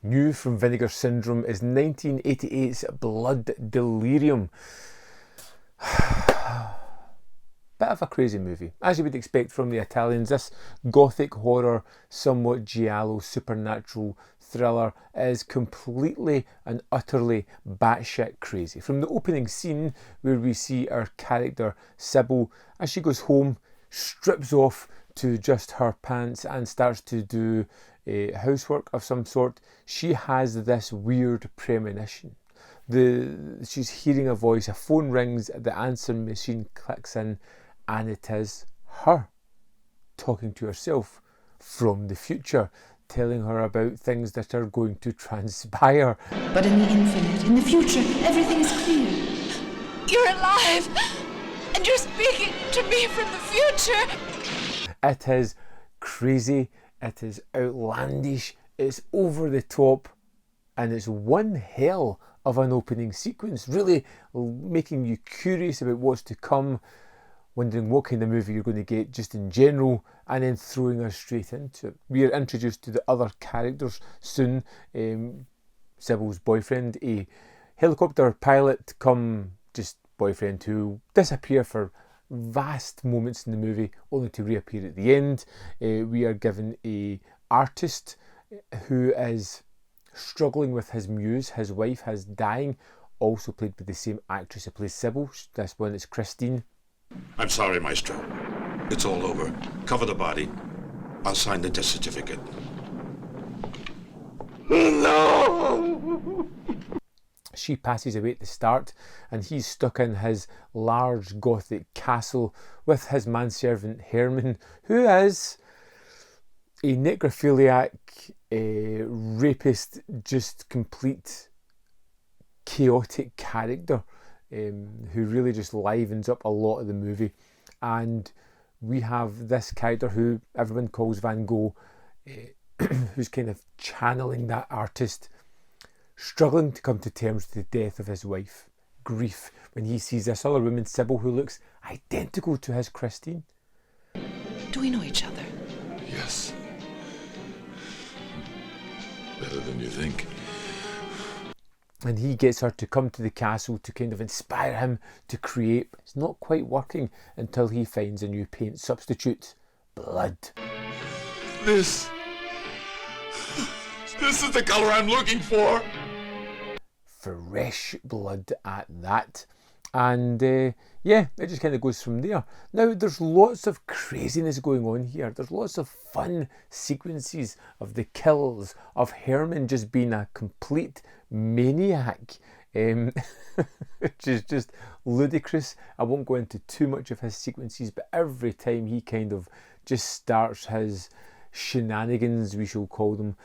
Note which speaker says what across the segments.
Speaker 1: New from Vinegar Syndrome is 1988's Blood Delirium. Bit of a crazy movie, as you would expect from the Italians. This gothic horror, somewhat giallo, supernatural thriller is completely and utterly batshit crazy. From the opening scene where we see our character Sybil, as she goes home, strips off to just her pants and starts to do housework of some sort, she has this weird premonition. She's hearing a voice, a phone rings, the answer machine clicks in, and it is her talking to herself from the future, telling her about things that are going to transpire.
Speaker 2: But in the infinite, in the future, everything's clear.
Speaker 3: You're alive, and you're speaking to me from the future.
Speaker 1: It is crazy, it is outlandish, it's over the top, and it's one hell of an opening sequence, really making you curious about what's to come, wondering what kind of movie you're going to get just in general, and then throwing us straight into it. We are introduced to the other characters soon. Sybil's boyfriend, a helicopter pilot come just boyfriend, who disappear for vast moments in the movie only to reappear at the end. We are given a artist who is struggling with his muse. His wife is dying, also played by the same actress who plays Sybil. This one is Christine.
Speaker 4: I'm sorry, Maestro. It's all over. Cover the body. I'll sign the death certificate.
Speaker 1: No! She passes away at the start, and he's stuck in his large gothic castle with his manservant Herman, who is a necrophiliac, rapist, just complete chaotic character, who really just livens up a lot of the movie. And we have this character who everyone calls Van Gogh, who's kind of channeling that artist, struggling to come to terms with the death of his wife. Grief when he sees this other woman, Sybil, who looks identical to his Christine.
Speaker 2: Do we know each other?
Speaker 4: Yes. Better than you think.
Speaker 1: And he gets her to come to the castle to kind of inspire him to create. It's not quite working until he finds a new paint substitute: blood.
Speaker 4: This is the color I'm looking for.
Speaker 1: Fresh blood at that. And yeah, it just kind of goes from there. Now, there's lots of craziness going on here. There's lots of fun sequences of the kills, of Herman just being a complete maniac, which is just ludicrous. I won't go into too much of his sequences, but every time he kind of just starts his shenanigans, we shall call them,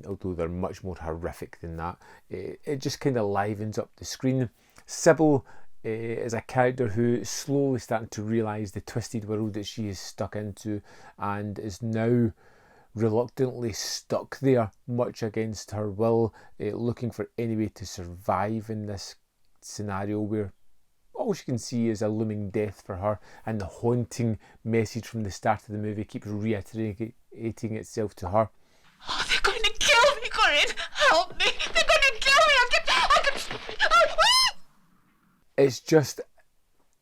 Speaker 1: although they're much more horrific than that, it just kind of livens up the screen. Sybil is a character who is slowly starting to realise the twisted world that she is stuck into, and is now reluctantly stuck there, much against her will, looking for any way to survive in this scenario where all she can see is a looming death for her, and the haunting message from the start of the movie keeps reiterating itself to her.
Speaker 3: Oh, they're going to kill me, Corinne! Help me! They're going to kill me!
Speaker 1: It's just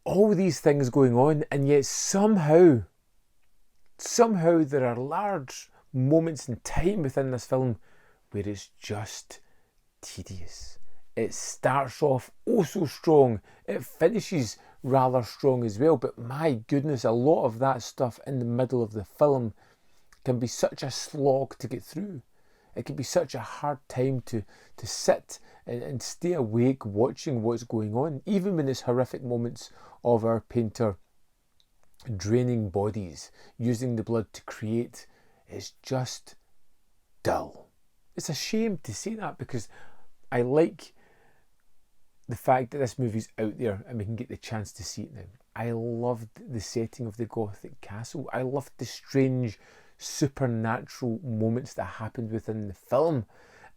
Speaker 1: all these things going on, and yet somehow there are large moments in time within this film where it's just tedious. It starts off oh so strong, it finishes rather strong as well, but my goodness, a lot of that stuff in the middle of the film can be such a slog to get through. It can be such a hard time to sit and stay awake watching what's going on, even when there's horrific moments of our painter draining bodies, using the blood to create. It's just dull. It's a shame to say that, because I like the fact that this movie's out there and we can get the chance to see it now. I loved the setting of the Gothic castle. I loved the strange supernatural moments that happened within the film.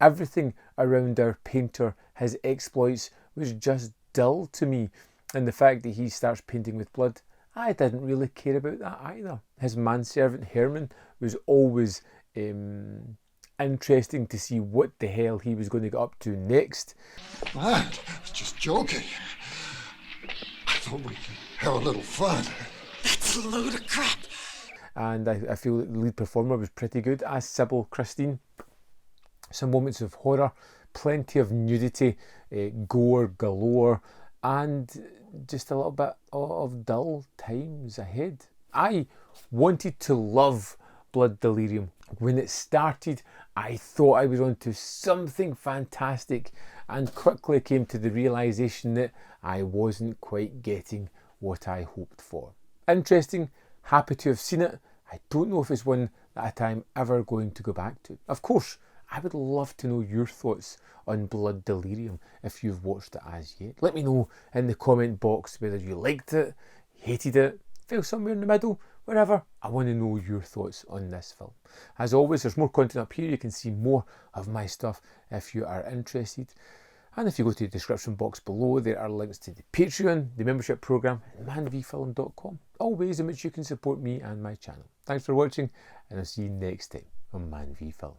Speaker 1: Everything around our painter, his exploits, was just dull to me. And the fact that he starts painting with blood, I didn't really care about that either. His manservant Herman was always interesting to see what the hell he was going to get up to next.
Speaker 5: Man, I was just joking. I thought we could have a little fun.
Speaker 2: That's a load of crap.
Speaker 1: And I feel that the lead performer was pretty good as Sybil Christine. Some moments of horror, plenty of nudity, gore galore, and just a little bit of dull times ahead. I wanted to love Blood Delirium. When it started, I thought I was onto something fantastic, and quickly came to the realisation that I wasn't quite getting what I hoped for. Interesting, happy to have seen it. I don't know if it's one that I'm ever going to go back to. Of course, I would love to know your thoughts on Blood Delirium if you've watched it as yet. Let me know in the comment box whether you liked it, hated it, fell somewhere in the middle, wherever. I want to know your thoughts on this film. As always, there's more content up here. You can see more of my stuff if you are interested. And if you go to the description box below, there are links to the Patreon, the membership programme, and manvfilm.com. All ways in which you can support me and my channel. Thanks for watching, and I'll see you next time on Man v Film.